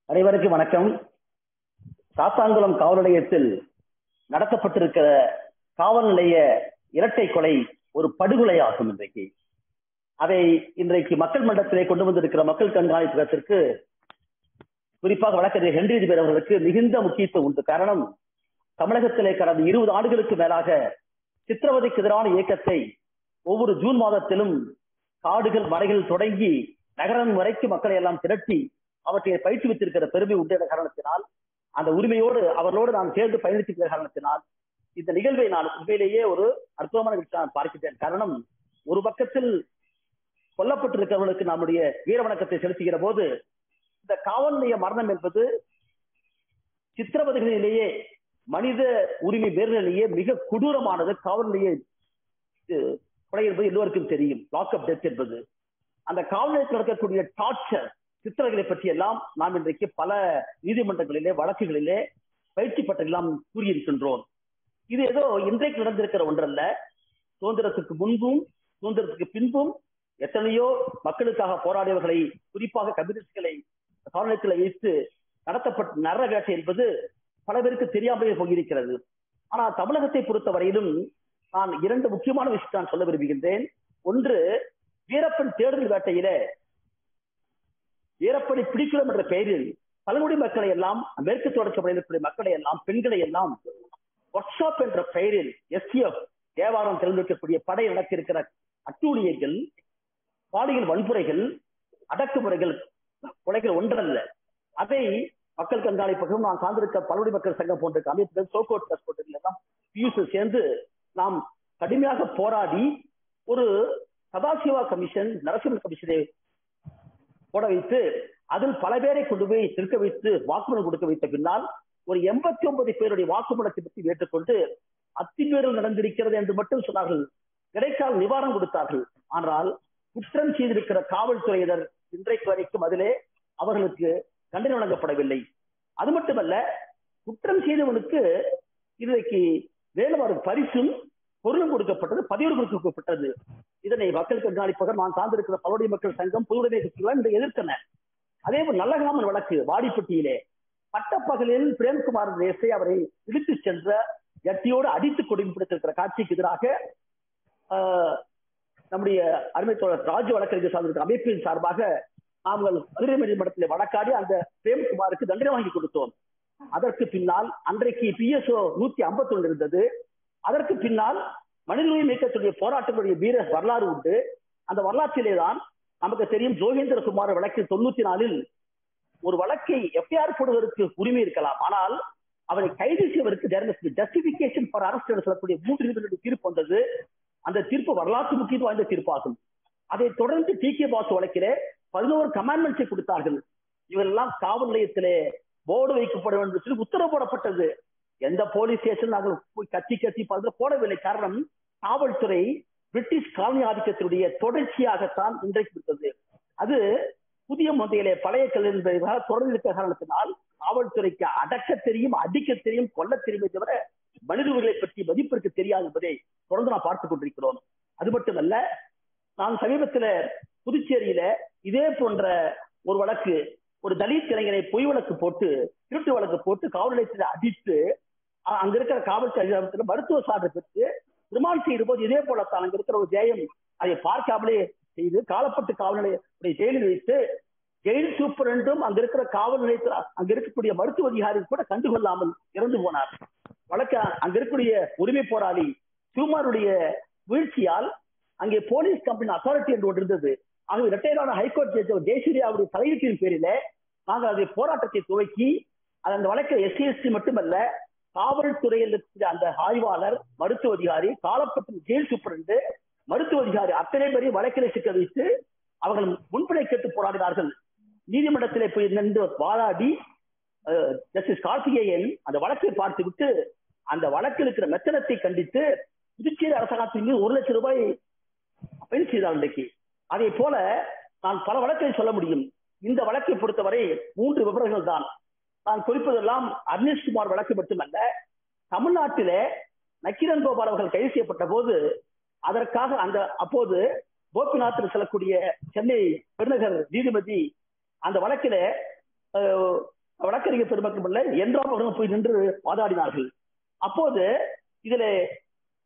அனைவருக்கும் வணக்கம். சாத்தான்குளம் காவல் நிலையத்தில் நடத்தப்பட்டிருக்கிற காவல் நிலைய இரட்டை கொலை ஒரு படுகொலை ஆகும். அதை இன்றைக்கு மக்கள் மன்றத்திலே கொண்டு வந்திருக்கிற மக்கள் கண்காணிப்பதற்கு குறிப்பாக வழக்கறிஞர் ஹென்றி ஜிபேர் அவர்களுக்கு மிகுந்த முக்கியத்துவம் உண்டு. காரணம், தமிழகத்திலே கடந்த 20 ஆண்டுகளுக்கு மேலாக சித்திரவதைக்கு எதிரான இயக்கத்தை ஒவ்வொரு ஜூன் மாதத்திலும் காடுகள் மலைகள் தொடங்கி நகரம் வரைக்கும் மக்களை எல்லாம் திரட்டி அவற்றை பயிற்றுவித்திருக்கிற பெருமை உண்டு என்ற காரணத்தினால், அந்த உரிமையோடு அவர்களோடு நான் சேர்ந்து பயணித்திருக்கிற காரணத்தினால் இந்த நிகழ்வை நான் உண்மையிலேயே ஒரு அற்புதமான விஷயம் நான் பார்க்கிறேன். காரணம், ஒரு பக்கத்தில் கொல்லப்பட்டிருக்கிறவர்களுக்கு நம்முடைய வீர வணக்கத்தை செலுத்துகிற போது, இந்த காவல் நிலைய மரணம் என்பது சித்திரவதைகளிலேயே மனித உரிமை மீறலிலேயே மிக கொடூரமானது. காவல் நிலைய கொலை என்பது எல்லோருக்கும் தெரியும். லாக் அப் டெத் என்பது அந்த காவல் நிலையத்தில் நடக்கக்கூடிய டார்ச்சர் சித்திரங்களை பற்றி எல்லாம் நாம் இன்றைக்கு பல நீதிமன்றங்களிலே வழக்குகளிலே பயிற்சி பட்டெல்லாம் கூறியிருக்கின்றோம். இது ஏதோ இன்றைக்கு நடந்திருக்கிற ஒன்றல்ல. சுதந்திரத்துக்கு முன்பும் சுதந்திரத்துக்கு பின்பும் எத்தனையோ மக்களுக்காக போராடியவர்களை, குறிப்பாக கம்யூனிஸ்டுகளை காவல் நிலையத்தில் வைத்து நடத்தப்பட்ட நரவேட்டை என்பது பல பேருக்கு தெரியாமலே போயிருக்கிறது. ஆனால் தமிழகத்தை பொறுத்தவரையிலும் நான் 2 முக்கியமான விஷயத்தை நான் சொல்ல விரும்புகின்றேன். ஒன்று, வீரப்பன் தேடுதல் வேட்டையிலே வீரப்பனை பிடிக்கிறோம் என்ற பெயரில் பழங்குடி மக்களை எல்லாம், மேற்கு தொடர்ச்சி பகுதியில் மக்களை எல்லாம், பெண்களை எல்லாம் ஒர்க் ஷாப் என்ற பெயரில் STF தேவாரம் தேர்ந்தெடுக்கக்கூடிய படை நடத்தியிருக்கிற அட்டூழியங்கள், பாலியல் வன்முறைகள், அடக்குமுறைகள், கொலைகள் ஒன்றல்ல. அதை மக்கள் கண்காணிப்பகம், நான் சார்ந்திருக்க பழங்குடி மக்கள் சங்கம் போன்ற அமைப்புகள், சோகோட் போன்றவர்கள் எல்லாம் சேர்ந்து நாம் கடுமையாக போராடி ஒரு சதாசிவா கமிஷன், நரசிம்ம கமிஷனை போட வைத்து அதில் பல பேரை கொண்டு போய் நிற்க வைத்து வாக்குமூலம் கொடுக்க வைத்த பின்னால் ஒரு 89 பேருடைய வாக்குமூலத்தை பற்றி ஏற்றுக்கொண்டு அத்துமீறல் நடந்திருக்கிறது என்று மட்டும் சொன்னார்கள். இடைக்கால நிவாரணம் கொடுத்தார்கள். ஆனால் குற்றம் செய்திருக்கிற காவல்துறையினர் இன்றைக்கு வரைக்கும் அதிலே அவர்களுக்கு தண்டனை வழங்கப்படவில்லை. அது மட்டுமல்ல, குற்றம் செய்தவனுக்கு இன்றைக்கு வேறு பரிசும் பொருளும் கொடுக்கப்பட்டது, பதிவு கொடுக்கப்பட்டது. இதனை மக்கள் கண்காணிப்பகம், நான் சார்ந்திருக்கிற பழங்குடி மக்கள் சங்கம், பொதுவுடைமை கட்சிகள் என்று எதிர்த்தன. அதே போல் நல்லகாமன் வழக்கு வாடிப்பட்டியிலே பட்டப்பகலில் பிரேம்குமார் தேசை அவரை இழுத்து சென்ற ஜட்டியோடு அடித்து கொடுமைப்படுத்திருக்கிற காட்சிக்கு எதிராக நம்முடைய அருமை தோழர் ராஜு வழக்கறிஞர் சார்ந்திருக்கிற அமைப்பின் சார்பாக நாங்கள் மதுரை நீதிமன்றத்தில் வழக்காடி அந்த பிரேம்குமாருக்கு தண்டனை வாங்கி கொடுத்தோம். அதற்கு பின்னால் அன்றைக்கு PSO 151 இருந்தது. அதற்கு பின்னால் மனித உரிமை இயக்கத்துடைய போராட்டங்களுடைய வீர வரலாறு உண்டு. அந்த வரலாற்றிலேதான் நமக்கு தெரியும், ஜோகேந்திரகுமார் வழக்கில் 94 ஒரு வழக்கை FIR போடுவதற்கு உரிமை இருக்கலாம், ஆனால் அவரை கைது செய்வதற்கு ஜஸ்டிபிகேஷன் ஃபார் அரெஸ்ட் என்று சொல்லக்கூடிய 3 நீதிபதிகளுடைய தீர்ப்பு வந்தது. அந்த தீர்ப்பு வரலாற்று முக்கியத்துவம் வாய்ந்த தீர்ப்பாகும். அதை தொடர்ந்து TK பாசு வழக்கிலே 11 கமாண்ட்மெண்ட்ஸை கொடுத்தார்கள். இவரெல்லாம் காவல் நிலையத்திலே போர்டு வைக்கப்பட வேண்டும் என்று உத்தரவு போடப்பட்டது. எந்த போலீஸ் ஸ்டேஷன் நாங்கள் கத்தி போடவில்லை. காரணம், காவல்துறை பிரிட்டிஷ் காலனி ஆதிக்கத்தினுடைய தொடர்ச்சியாகத்தான் இன்றைக்கு இருந்தது. அது புதிய முறையிலே பழைய கல்வி தொடர்ந்து இருக்கிற காரணத்தினால் காவல்துறைக்கு அடக்க தெரியும், அடிக்க தெரியும், கொல்ல தெரியுமே தவிர மனித உரிமைகளை பற்றி மதிப்பிற்கு தெரியாது என்பதை தொடர்ந்து நான் பார்த்துக் கொண்டிருக்கிறோம். அது மட்டுமல்ல, நான் சமீபத்தில் புதுச்சேரியில இதே போன்ற ஒரு வழக்கு, ஒரு தலித் இளைஞரை பொய் வழக்கு போட்டு, திருட்டு வழக்கு போட்டு காவல் நிலையத்தில் அடித்து அங்க இருக்கிற காவல்துறை அதிகாரத்தில் மருத்துவ சான்று பெற்று ரிமாண்ட் செய்யும் போது இதே போலத்தான் அங்க இருக்கிற ஒரு ஜெயம் அதை பார்க்காமலே செய்து காலப்பட்டு காவல் நிலைய ஜெயிலில் வைத்து ஜெயில் சூப்பரண்டும் அங்க இருக்கிற காவல் நிலையத்தில் அங்க இருக்கக்கூடிய மருத்துவ அதிகாரி கூட கண்டுகொள்ளாமல் இறந்து போனார். வழக்க அங்க இருக்கக்கூடிய உரிமை போராளி சிவகுமாருடைய வீழ்ச்சியால் அங்கே போலீஸ் கம்பெனி அத்தாரிட்டி என்று ஒன்று இருந்தது. ஆகவே ரிட்டையர்டான ஹைகோர்ட் ஜட்ஜ் ஜெயசூர்யாவுடைய தலையீட்டின் பேரில நாங்கள் அதை போராட்டத்தை துவக்கி அந்த வழக்கை SCST மட்டுமல்ல, காவல்துறையில் இருக்கிற அந்த ஆய்வாளர், மருத்துவ அதிகாரி, காலப்பட்டு ஜெயில் சூப்பரண்டு, மருத்துவ அதிகாரி அத்தனை பேரையும் வழக்கிலே சிக்க வைத்து அவர்கள் முன்பினை கேட்டு போராடினார்கள். நீதிமன்றத்திலே போய் நின்று வாதாடி ஜஸ்டிஸ் கார்த்திகேயன் அந்த வழக்கை பார்த்து விட்டு அந்த வழக்கில் இருக்கிற மெத்தனத்தை கண்டித்து புதுச்சேரி அரசாங்கத்தின் மீது 1 லட்சம் ரூபாய் பெண் செய்தார். இன்றைக்கு அதே போல நான் பல வழக்கை சொல்ல முடியும். இந்த வழக்கை பொறுத்தவரை 3 விவரங்கள் தான். நான் குறிப்பதெல்லாம் அர்னேஷ்குமார் வழக்கு மட்டுமல்ல, தமிழ்நாட்டிலே நக்கீரன் கோபால் அவர்கள் கைது செய்யப்பட்ட போது அதற்காக அப்போது கோபிநாத் செல்லக்கூடிய சென்னை பெருநகர் நீதிபதி அந்த வழக்கில வழக்கறிஞர் பெருமக்கள் இல்லை என்றால் அவர்கள் போய் நின்று வாதாடினார்கள். அப்போது இதில்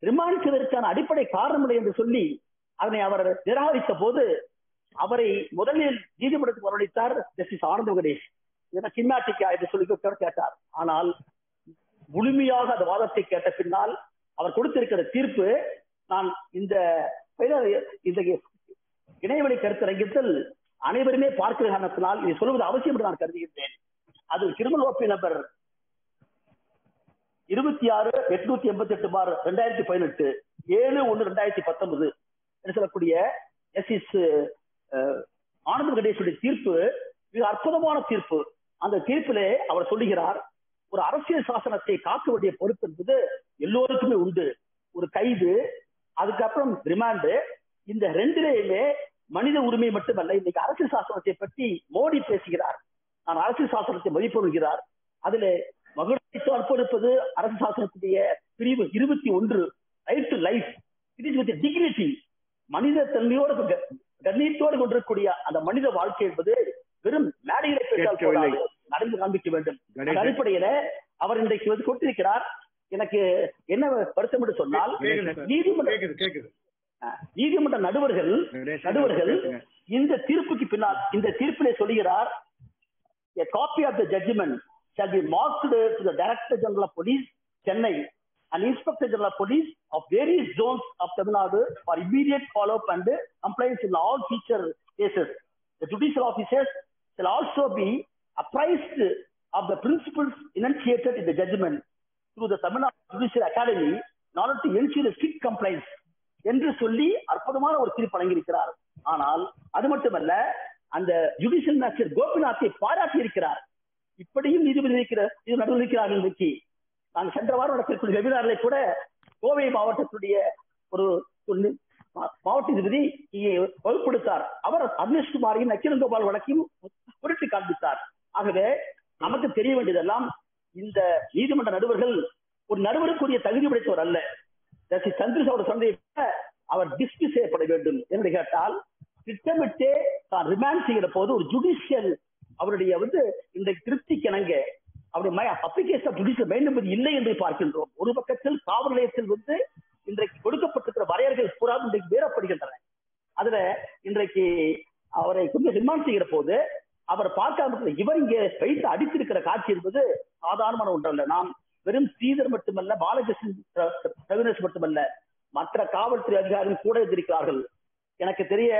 ரிமாண்ட் செய்வதற்கான அடிப்படை காரணம் இல்லை என்று சொல்லி அதனை அவர் நிராகரித்த போது அவரை முதலில் நீதிமன்றத்துக்கு வரவழைத்தார் ஜஸ்டிஸ் ஆனந்த வெங்கடேஷ். சிம்மாட்டிக்கா என்று சொல்லி கேட்டார். ஆனால் முழுமையாக அந்த வாதத்தை கேட்ட பின்னால் அவர் கொடுத்திருக்கிற தீர்ப்பு, நான் இந்த இணையவழி கருத்தரங்கத்தில் அனைவருமே பார்க்கிற காரணத்தினால் இதை சொல்வது அவசியம் என்று நான் கருதுகின்றேன். அது கிரிமினல் ஓபி நம்பர் 26/888/2018 7/1/2019 என்று சொல்லக்கூடிய ஜஸ்டிஸ் ஆனந்த வெங்கடேஷுடைய தீர்ப்பு மிக அற்புதமான தீர்ப்பு. அந்த தீர்ப்பிலே அவர் சொல்லுகிறார், ஒரு அரசியல் சாசனத்தை காக்க வேண்டிய பொறுப்பு என்பது எல்லோருக்குமே உண்டு. ஒரு கைது, அதுக்கப்புறம் ரிமாண்டு, இந்த ரெண்டிலேயுமே மனித உரிமை மட்டுமல்ல. இன்னைக்கு அரசியல் சாசனத்தை பற்றி மோடி பேசுகிறார், நான் அரசியல் சாசனத்தை மதிப்பிடுகிறார். அதுல மகிழ்ச்சி அர்ப்பணிப்பது அரசியல் சாசனத்துடைய பிரிவு 21 right to life, it is with dignity, மனித தன்மையோடு கண்ணியத்தோடு கொண்டிருக்கக்கூடிய அந்த மனித வாழ்க்கை என்பது வெறும் மேடையிலே பேசால் போதாது, நடந்து காண்பிக்க வேண்டும். அந்த அடிப்படையில அவர் இன்றைக்கு வந்து கொண்டிருக்கிறார். எனக்கு என்ன வருத்தம் என்று சொன்னால், நீதிமன்ற நடுவர்கள் இந்த தீர்ப்புக்கு பின்னால் இந்த தீர்ப்பிலே சொல்கிறார், a copy of the judgment shall be marked to the Director General of Police, Chennai, and Inspector General of Police of various zones of Tamil Nadu for immediate follow-up and compliance in all future cases. The judicial officers shall also be apprised of the principles enunciated in the judgment through the Tamil Nadu Judicial Academy in order to ensure strict compliance என்று சொல்லி அற்புதமான ஒரு தீர்ப்பு வழங்கியிருக்கிறார். ஆனால் அது மட்டுமல்ல, அந்த ஜுடிஷியல் மேஜிஸ்ட்ரேட் கோபிநாத்தை பாராட்டி இருக்கிறார். இப்படியும் நீதிபதி இருக்கிறார்கள். இன்றைக்கு நாங்கள் சென்ற வாரம் நடக்கக்கூடிய வெபினார்களை கூட கோவை மாவட்டத்துடைய ஒரு மாவட்ட நீதிபதி வகுப்படுத்தார். அவர் அக்னேஷ்குமாரின் நக்கிரங்கோபால் வழக்கையும் புரட்டி காண்பித்தார். ஆகவே நமக்கு தெரிய வேண்டியதெல்லாம், இந்த நீதிமன்ற நடுவர்கள் ஒரு நடுவருக்குரிய தகுதி படைத்தவர் அல்ல. சந்திரசேகர் சொன்னதை அவர் டிஸ்மிஸ் செய்யப்பட வேண்டும் என்று கேட்டால், திட்டமிட்டே தான் ரிமாண்ட் செய்கிற போது ஒரு ஜுடிஷியல் அவருடைய வந்து இன்றைக்கு திருப்திக்கு இணங்க அவருடைய அப்ளிகேஷன் ஜுடிஷியல் மைண்ட் இல்லை என்று பார்க்கின்றோம். ஒரு பக்கத்தில் காவல் நிலையத்தில் வந்து இன்றைக்கு கொடுக்கப்பட்டிருக்கிற வரையறைகள் பூரா இன்றைக்கு வேறப்படுகின்றன. அதுல இன்றைக்கு அவரை கொஞ்சம் ரிமாண்ட் செய்கிற போது அவர் பார்க்காம இவர் இங்கே வைத்து அடித்திருக்கிற காட்சி என்பது சாதாரணமான ஒன்றல்ல. நாம் வெறும் ஸ்ரீதர் மட்டுமல்ல, பாலகிருஷ்ணன் மட்டுமல்ல, மற்ற காவல்துறை அதிகாரிகள் கூட இருக்கிறார்கள். எனக்கு தெரிய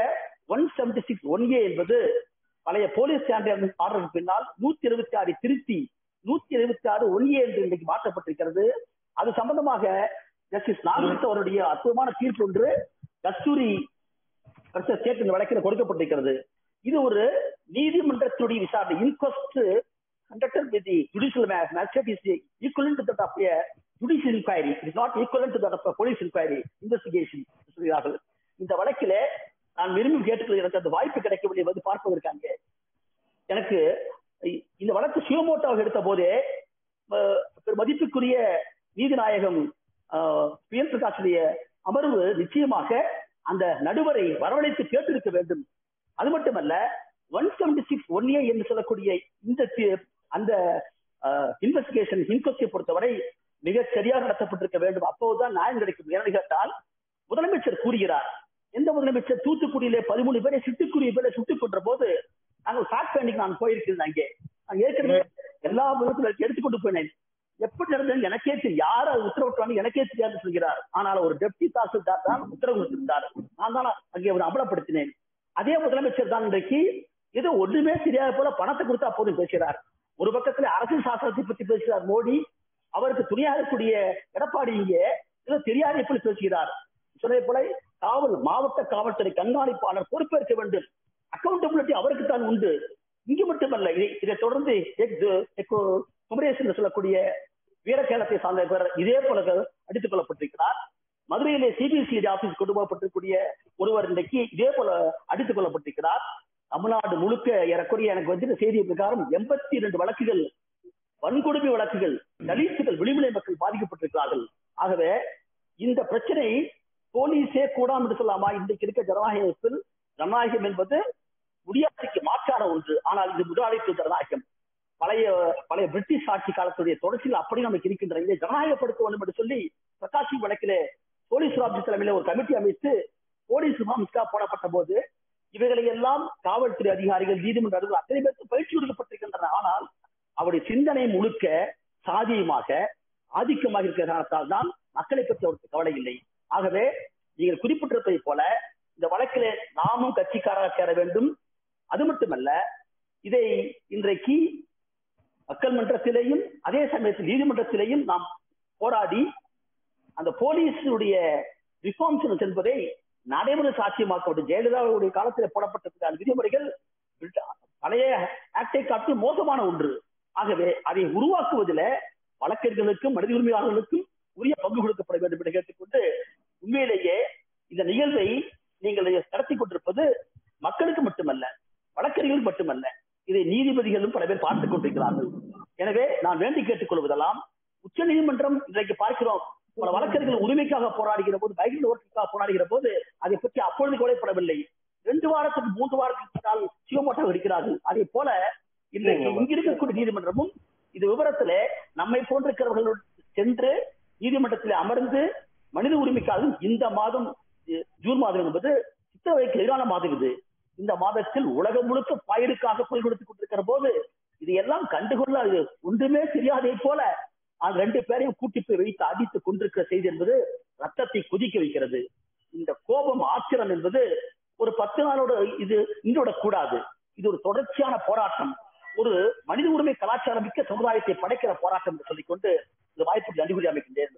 176(1A) என்பது பழைய போலீஸ் ஸ்டாண்டர்ட் ஆர்டருக்கு பின்னால் 176 திருத்தி 176(1A) என்று இன்றைக்கு மாற்றப்பட்டிருக்கிறது. அது சம்பந்தமாக ஜஸ்டிஸ் நாகரத் அவருடைய அற்புதமான தீர்ப்பு ஒன்று கஸ்தூரி ஸ்டேட் வழக்கில் கொடுக்கப்பட்டிருக்கிறது. இது ஒரு நீதிமன்றத்துடைய விசாரணை, இன்கொஸ்ட் conducted with the judicial magistrate is equivalent to that of a judicial inquiry. It is not equivalent to that of a police inquiry investigation. இந்த வழக்கிலே நான் விரும்பி கேட்டுக்கொள்ள எனக்கு அந்த வாய்ப்பு கிடைக்கவில்லை வந்து பார்ப்பதற்காக. எனக்கு இந்த வழக்கு சுயமோட்டாக எடுத்த போதே மதிப்புக்குரிய நீதிநாயகம் பிஎன் பிரகாஷுடைய அமர்வு நிச்சயமாக அந்த நடுவரை வரவழைத்து கேட்டிருக்க வேண்டும். அது மட்டுமல்ல, 176(1A) என்று சொல்லக்கூடிய இந்த அந்த இன்வெஸ்டிகேஷன் இன்கொஸ்டை பொறுத்தவரை மிக சரியாக நடத்தப்பட்டிருக்க வேண்டும். அப்போதுதான் நியாயம் கிடைக்கும். ஏன்னு கேட்டால், முதலமைச்சர் கூறுகிறார், எந்த முதலமைச்சர் தூத்துக்குடியிலே 13 பேரை சிட்டுக்குருவி பேரை சுட்டுக் கொன்ற போது நாங்கள் ஃபேக்ட் ஃபைண்டிங் நான் போயிருக்கிறேன். அங்கே நான் ஏற்கனவே எல்லா விதத்திலும் எடுத்துக்கொண்டு போனேன். எப்படி நடந்தது எனக்கே தெரியும், யார் அது உத்தரவிட்டாங்க எனக்கே தெரியாது சொல்கிறார். ஆனால் ஒரு டெப்டி தாசில்தார் தான் உத்தரவு கொடுத்திருந்தார். நான் தான் அங்கே ஒரு அமலப்படுத்தினேன். அதே முதலமைச்சர் தான் இன்றைக்கு ஏதோ ஒன்றுமே தெரியாத போல பணத்தை கொடுத்தா போதும் பேசுகிறார். ஒரு பக்கத்துல அரசியல் சாசனத்தை பற்றி பேசுகிறார் மோடி, அவருக்கு துணையாக இருக்கக்கூடிய எடப்பாடி இங்கே ஏதோ தெரியாது எப்படி பேசுகிறார். சொன்னதை போல மாவட்ட காவல்துறை கண்காணிப்பாளர் பொறுப்பேற்க வேண்டும். அக்கௌண்டபிலிட்டி அவருக்கு தான் உண்டு. இங்கு மட்டுமல்ல, இதை தொடர்ந்து குமரேசன் சொல்லக்கூடிய வீரகேளத்தை சார்ந்த பேர் இதே போல அடித்துக் கொள்ளப்பட்டிருக்கிறார். மதுரையிலே சிபிசிஐடி ஆபீஸ் கொண்டு போகப்பட்டிருக்கூடிய ஒருவர் இன்றைக்கு இதே போல அடித்துக் கொள்ளப்பட்டிருக்கிறார். தமிழ்நாடு முழுக்க ஏறக்குறைய எனக்கு வந்து செய்தி பிரகாரம் 82 வழக்குகள், வன்கொடுமை வழக்குகள், தலித்துகள், விளிம்புநிலை மக்கள் பாதிக்கப்பட்டிருக்கிறார்கள். ஆகவே இந்த பிரச்சனை போலீஸே கூடாம் என்று சொல்லாமா? இன்றைக்கு இருக்க ஜனநாயகம் என்பது முடியாட்சிக்கு மாற்றான ஒன்று. ஆனால் இது முதலாளித்துவ ஜனநாயகம். பழைய பழைய பிரிட்டிஷ் ஆட்சி காலத்துடைய தொடர்ச்சியில் அப்படி நமக்கு இருக்கின்ற இதை ஜனநாயகப்படுத்த வேண்டும் என்று சொல்லி பிரகாஷ் சிங் வழக்கிலே போலீஸ் ஆபீஸ் தலைமையில ஒரு கமிட்டி அமைத்து போலீஸ் மிஸ்கா போடப்பட்ட போது இவைகளை எல்லாம் காவல்துறை அதிகாரிகள் நீதிமன்ற அதிகாரிகள் அத்தனை பேருக்கு பயிற்சி கொடுக்கப்பட்டிருக்கின்றன. ஆனால் அவருடைய சிந்தனை முழுக்க சாதியமாக ஆதிக்கமாக இருக்கிற காரணத்தால் தான் மக்களை பற்றி அவருக்கு கவலை இல்லை. ஆகவே நீங்கள் குறிப்பிட்டிருப்பதை போல இந்த வழக்கிலே நாமும் கட்சிக்காரராக சேர வேண்டும். அது மட்டுமல்ல, இதை இன்றைக்கு மக்கள் மன்றத்திலேயும் அதே சமயத்தில் நீதிமன்றத்திலேயும் நாம் போராடி அந்த போலீஸுடைய ரிஃபார்ம்ஸ் என்பதை நடைமுறை சாட்சியமாக்கப்பட்டு ஜெயலலிதாவுடைய காலத்தில் போடப்பட்ட விதிமுறைகள் பழைய ஆக்டை காட்டி மோசமான ஒன்று. ஆகவே அதை உருவாக்குவதில் வழக்கறிஞர்களுக்கும் மனித உரிமையாளர்களுக்கும் உரிய பங்கு கொடுக்கப்பட வேண்டும் என்று கேட்டுக்கொண்டு, உண்மையிலேயே இந்த நிகழ்வை நீங்கள் நடத்தி கொண்டிருப்பது மக்களுக்கு மட்டுமல்ல, வழக்கறிஞர்களுக்கு மட்டுமல்ல, இதை நீதிபதிகளும் பல பேர் பார்த்துக் கொண்டிருக்கிறார்கள். எனவே நான் வேண்டி கேட்டுக் கொள்வதெல்லாம், உச்ச நீதிமன்றம் இன்றைக்கு பார்க்கிறோம், பல வழக்கறிஞர்கள் உரிமைக்காக போராடுகிற போது, மைக்ரண்ட் ஒர்க்குக்காக போராடுகிற போது அதை பற்றி அப்பொழுது கவலைப்படவில்லை. 2 வாரத்துக்கு 3 வாரத்துக்கு சிவமோட்டாக இருக்கிறார்கள். அதே போல இன்றைக்கு இங்கிருக்கக்கூடிய நீதிமன்றமும் இது விவரத்துல நம்மை போன்றிருக்கிறவர்கள் சென்று நீதிமன்றத்தில் அமர்ந்து மனித உரிமைக்காக இந்த மாதம் ஜூன் மாதம் என்பது சித்திரவதைக்கு எதிரான மாதம். இந்த மாதத்தில் உலகம் முழுக்க பாயிடுக்காக குரல் கொடுத்துக் கொண்டிருக்கிற போது இதையெல்லாம் கண்டுகொள்ள ஒன்றுமே தெரியாதே போல அந்த 2 பேரையும் கூட்டி போய் வைத்து அடித்துக் கொண்டிருக்கிற செய்தி என்பது ரத்தத்தை கொதிக்க வைக்கிறது. இந்த கோபம் ஆத்திரம் என்பது ஒரு 10 நாளோட இது நின்றுவிட கூடாது. இது ஒரு தொடர்ச்சியான போராட்டம், ஒரு மனித உரிமை கலாச்சாரம் மிக்க சமுதாயத்தை படைக்கிற போராட்டம் என்று சொல்லிக்கொண்டு இந்த வாய்ப்புக்கு நன்றி கூறி அமைக்கின்றேன்.